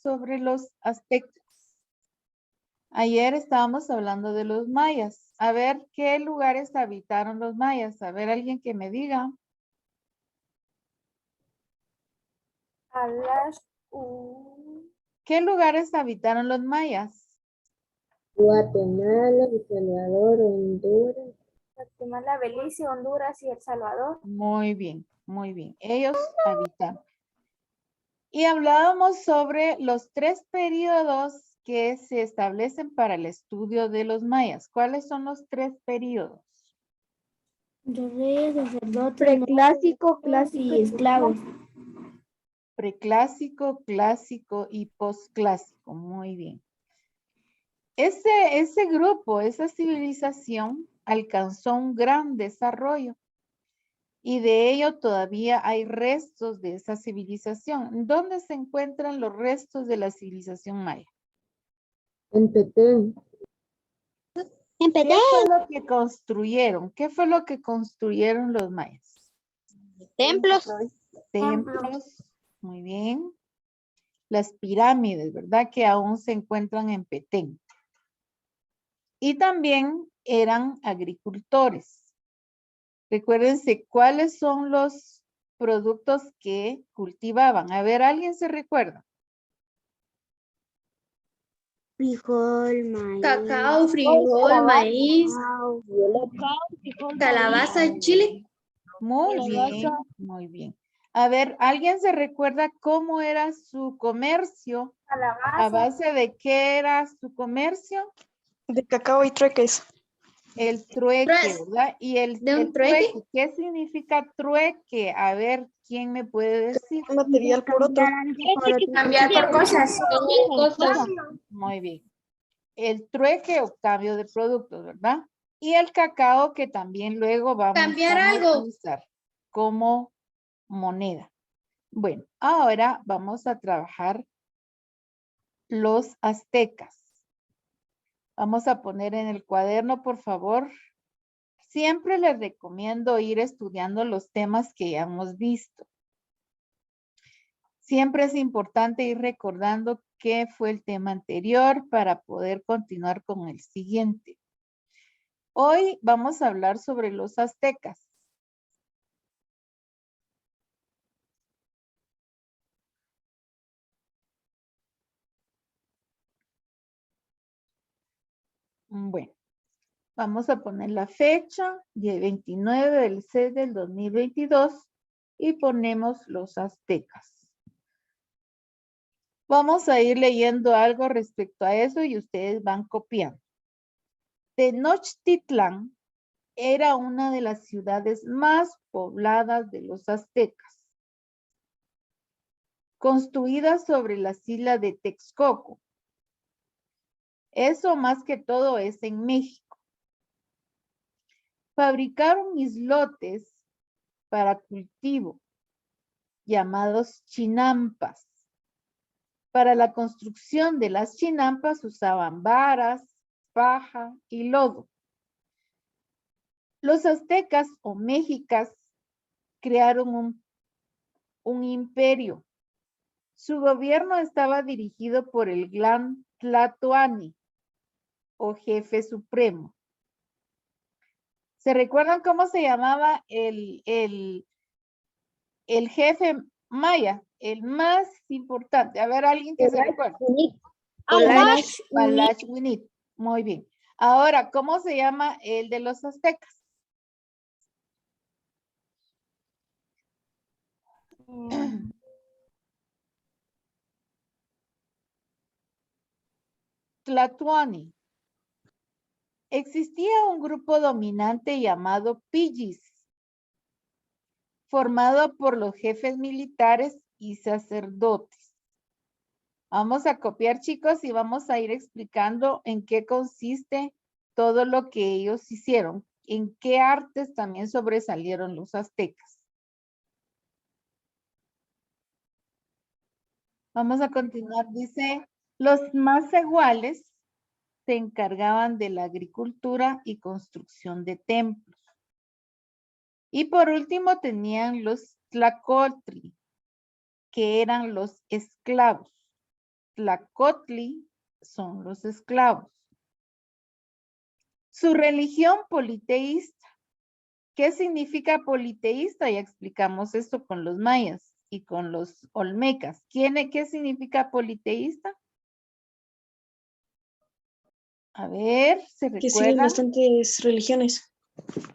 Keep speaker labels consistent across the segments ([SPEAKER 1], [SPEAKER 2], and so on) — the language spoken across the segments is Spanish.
[SPEAKER 1] sobre los aztecas. Ayer estábamos hablando de los mayas. A ver, ¿qué lugares habitaron los mayas? A ver, alguien que me diga. ¿Qué lugares habitaron los mayas?
[SPEAKER 2] Guatemala, El Salvador, Honduras.
[SPEAKER 3] Guatemala, Belice, Honduras y El Salvador.
[SPEAKER 1] Muy bien, muy bien. Ellos habitaron. Y hablábamos sobre los 3 periodos que se establecen para el estudio de los mayas. ¿Cuáles son los 3 periodos?
[SPEAKER 2] Los reyes, sacerdotes,
[SPEAKER 3] Preclásico, clásico y esclavos.
[SPEAKER 1] Preclásico, clásico y posclásico. Muy bien. Ese grupo, esa civilización alcanzó un gran desarrollo y de ello todavía hay restos de esa civilización. ¿Dónde se encuentran los restos de la civilización maya?
[SPEAKER 2] en Petén.
[SPEAKER 1] ¿Qué fue lo que construyeron? ¿Qué fue lo que construyeron los mayas?
[SPEAKER 4] Templos.
[SPEAKER 1] Templos. Muy bien. Las pirámides, ¿verdad? Que aún se encuentran en Petén. Y también eran agricultores. Recuérdense, ¿cuáles son los productos que cultivaban? A ver, ¿alguien se recuerda?
[SPEAKER 2] Frijol, maíz.
[SPEAKER 3] Cacao, frijol, maíz,
[SPEAKER 4] Calabaza y chile.
[SPEAKER 1] Muy bien, muy bien. A ver, ¿alguien se recuerda cómo era su comercio? ¿A base de qué era su comercio?
[SPEAKER 5] De cacao y trueques.
[SPEAKER 1] El trueque, ¿verdad? Y el
[SPEAKER 4] trueque.
[SPEAKER 1] ¿qué significa trueque? A ver, ¿quién me puede decir?
[SPEAKER 5] Material por otro.
[SPEAKER 3] cambiar por cosas.
[SPEAKER 1] Muy bien. El trueque o cambio de productos, ¿verdad? Y el cacao que también luego vamos a usar como moneda. Bueno, ahora vamos a trabajar los aztecas. Vamos a poner en el cuaderno, por favor. Siempre les recomiendo ir estudiando los temas que ya hemos visto. Siempre es importante ir recordando qué fue el tema anterior para poder continuar con el siguiente. Hoy vamos a hablar sobre los aztecas. Bueno, vamos a poner la fecha, 29 del 6 del 2022 y ponemos los aztecas. Vamos a ir leyendo algo respecto a eso y ustedes van copiando. Tenochtitlán era una de las ciudades más pobladas de los aztecas, construida sobre las islas de Texcoco. Eso más que todo es en México. Fabricaron islotes para cultivo, llamados chinampas. Para la construcción de las chinampas usaban varas, paja y lodo. Los aztecas o mexicas crearon un imperio. Su gobierno estaba dirigido por el gran Tlatoani o jefe supremo. ¿Se recuerdan cómo se llamaba el jefe maya? El más importante. A ver, alguien que se recuerde. Palachwinit. Muy bien. Ahora, ¿cómo se llama el de los aztecas? Tlatoani. Existía un grupo dominante llamado Pillis, formado por los jefes militares y sacerdotes. Vamos a copiar, chicos, y vamos a ir explicando en qué consiste todo lo que ellos hicieron, en qué artes también sobresalieron los aztecas. Vamos a continuar, dice, los más iguales se encargaban de la agricultura y construcción de templos. Y por último tenían los tlacoltli, que eran los esclavos. Tlacotli son los esclavos. Su religión politeísta. ¿Qué significa politeísta? Ya explicamos esto con los mayas y con los olmecas. ¿Qué significa politeísta? A ver, ¿se
[SPEAKER 5] Que siguen
[SPEAKER 1] recuerdan?
[SPEAKER 5] bastantes religiones.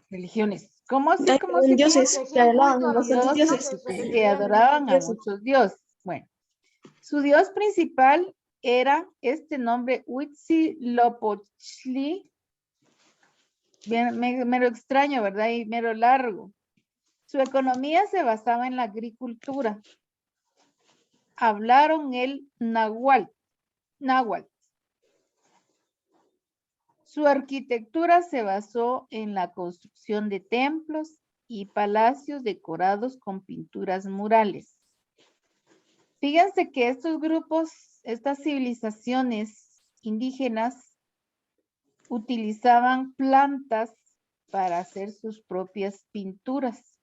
[SPEAKER 1] Religiones. ¿Cómo así?
[SPEAKER 5] Hay
[SPEAKER 1] ¿Cómo así?
[SPEAKER 5] dioses que adoraban a bastantes
[SPEAKER 1] Dioses
[SPEAKER 5] dioses.
[SPEAKER 1] que adoraban a
[SPEAKER 5] Dioses.
[SPEAKER 1] muchos dioses. Bueno, su dios principal era este nombre Huitzilopochtli. Bien, mero extraño, ¿verdad? Y mero largo. Su economía se basaba en la agricultura. Hablaron el náhuatl. Su arquitectura se basó en la construcción de templos y palacios decorados con pinturas murales. Fíjense que estos grupos, estas civilizaciones indígenas, utilizaban plantas para hacer sus propias pinturas.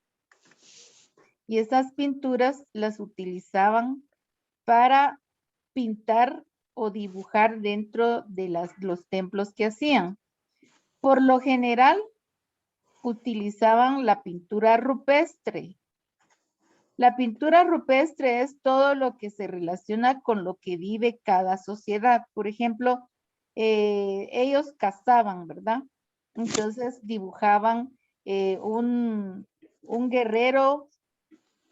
[SPEAKER 1] Y esas pinturas las utilizaban para pintar o dibujar dentro de los templos que hacían. Por lo general, utilizaban la pintura rupestre. La pintura rupestre es todo lo que se relaciona con lo que vive cada sociedad. Por ejemplo, ellos cazaban, ¿verdad? Entonces dibujaban un guerrero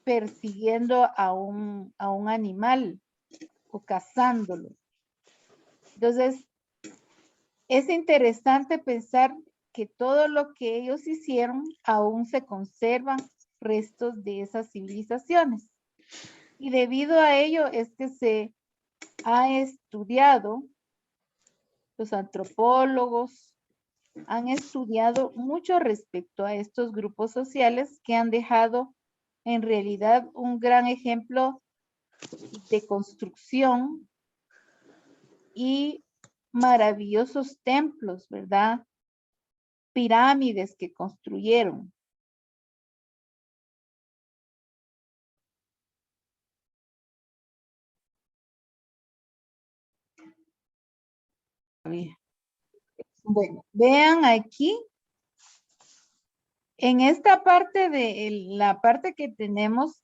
[SPEAKER 1] persiguiendo a un animal o cazándolo. Entonces, es interesante pensar que todo lo que ellos hicieron aún se conservan restos de esas civilizaciones. Y debido a ello es que se ha estudiado, los antropólogos han estudiado mucho respecto a estos grupos sociales que han dejado en realidad un gran ejemplo de construcción y maravillosos templos, ¿verdad? Pirámides que construyeron. Bueno, vean aquí. En esta parte de la parte que tenemos,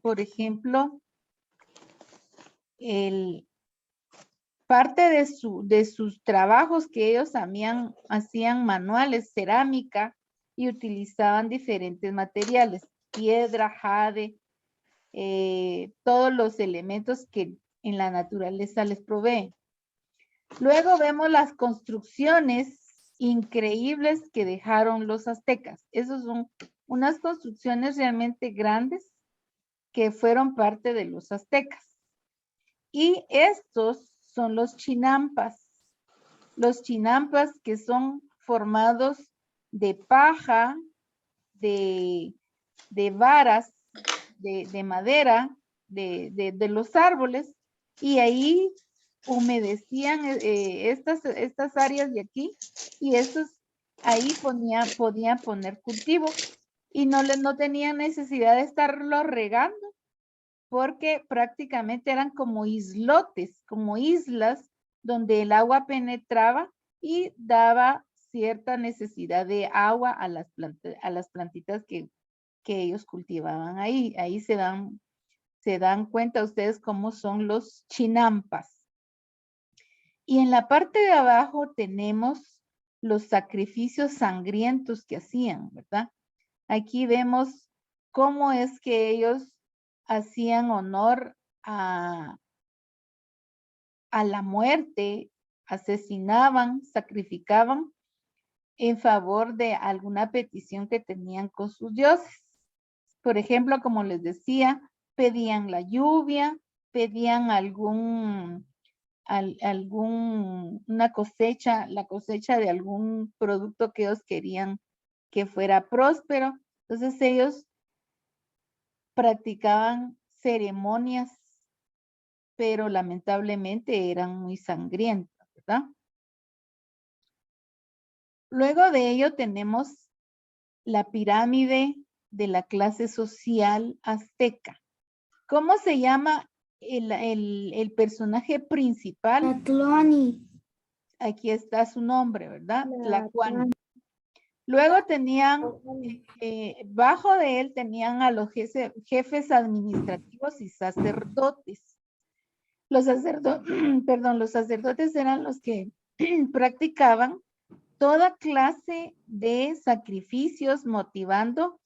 [SPEAKER 1] por ejemplo, parte de sus trabajos que ellos hacían manuales, cerámica, y utilizaban diferentes materiales, piedra, jade, todos los elementos que en la naturaleza les provee. Luego vemos las construcciones increíbles que dejaron los aztecas. Esos son unas construcciones realmente grandes que fueron parte de los aztecas. Y estos son los chinampas. Los chinampas que son formados de paja, de varas, de madera, de los árboles, y ahí humedecían estas áreas de aquí, y ahí podían poner cultivo, y no tenían necesidad de estarlo regando, porque prácticamente eran como islotes, como islas, donde el agua penetraba y daba cierta necesidad de agua a las plantitas que ellos cultivaban ahí. Ahí se dan cuenta ustedes cómo son los chinampas. Y en la parte de abajo tenemos los sacrificios sangrientos que hacían, ¿verdad? Aquí vemos cómo es que ellos hacían honor a la muerte, asesinaban, sacrificaban en favor de alguna petición que tenían con sus dioses. Por ejemplo, como les decía, pedían la lluvia, pedían una cosecha, la cosecha de algún producto que ellos querían que fuera próspero. Entonces ellos practicaban ceremonias, pero lamentablemente eran muy sangrientas, ¿verdad? Luego de ello tenemos la pirámide de la clase social azteca. ¿Cómo se llama el personaje principal,
[SPEAKER 2] Tlatuani.
[SPEAKER 1] aquí está su nombre, ¿verdad? Tlacuani. Luego tenían, bajo de él tenían a los jefes administrativos y sacerdotes. Los sacerdotes eran los que practicaban toda clase de sacrificios, motivando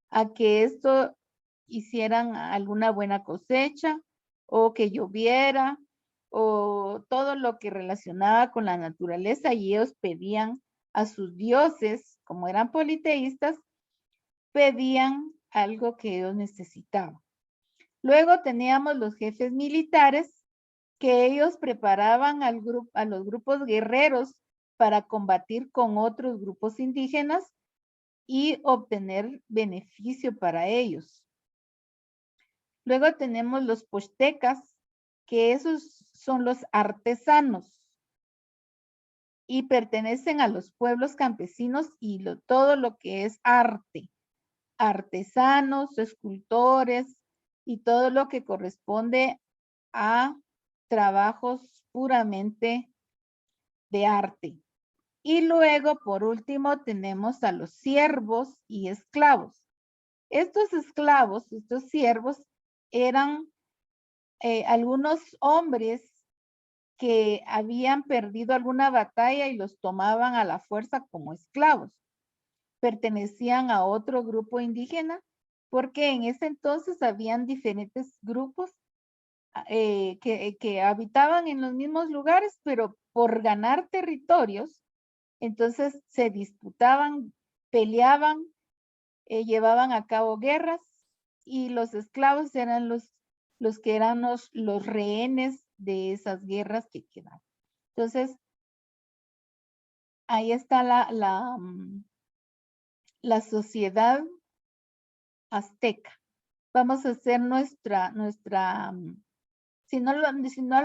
[SPEAKER 1] a que esto hicieran alguna buena cosecha o que lloviera o todo lo que relacionaba con la naturaleza, y ellos pedían a sus dioses, como eran politeístas, pedían algo que ellos necesitaban. Luego teníamos los jefes militares, que ellos preparaban a los grupos guerreros para combatir con otros grupos indígenas y obtener beneficio para ellos. Luego tenemos los pochtecas, que esos son los artesanos y pertenecen a los pueblos campesinos y todo lo que es arte. Artesanos, escultores y todo lo que corresponde a trabajos puramente de arte. Y luego, por último, tenemos a los siervos y esclavos. Estos esclavos, estos siervos, eran algunos hombres que habían perdido alguna batalla y los tomaban a la fuerza como esclavos. Pertenecían a otro grupo indígena, porque en ese entonces habían diferentes grupos que habitaban en los mismos lugares, pero por ganar territorios, entonces se disputaban, peleaban, llevaban a cabo guerras, y los esclavos eran los que eran los rehenes de esas guerras que quedaban. Entonces, ahí está la sociedad azteca. Vamos a hacer si no lo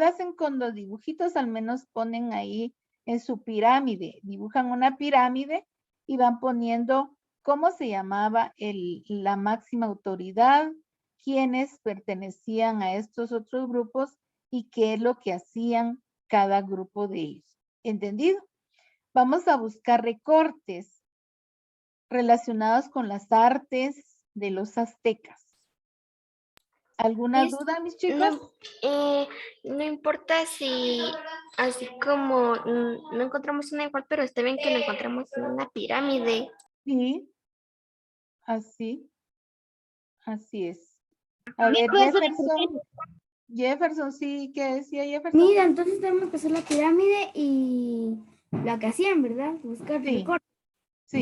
[SPEAKER 1] hacen con los dibujitos, al menos ponen ahí en su pirámide, dibujan una pirámide y van poniendo cómo se llamaba la máxima autoridad, quiénes pertenecían a estos otros grupos y qué es lo que hacían cada grupo de ellos. ¿Entendido? Vamos a buscar recortes relacionados con las artes de los aztecas. ¿Alguna duda, mis chicos?
[SPEAKER 4] No importa si así como no encontramos una igual, pero está bien que lo encontremos en una pirámide.
[SPEAKER 1] Sí, así es. A ver, Jefferson, sí, ¿qué decía Jefferson?
[SPEAKER 2] Mira, entonces tenemos que hacer la pirámide y la que hacían, ¿verdad? Buscar
[SPEAKER 1] Sí.
[SPEAKER 2] recortes.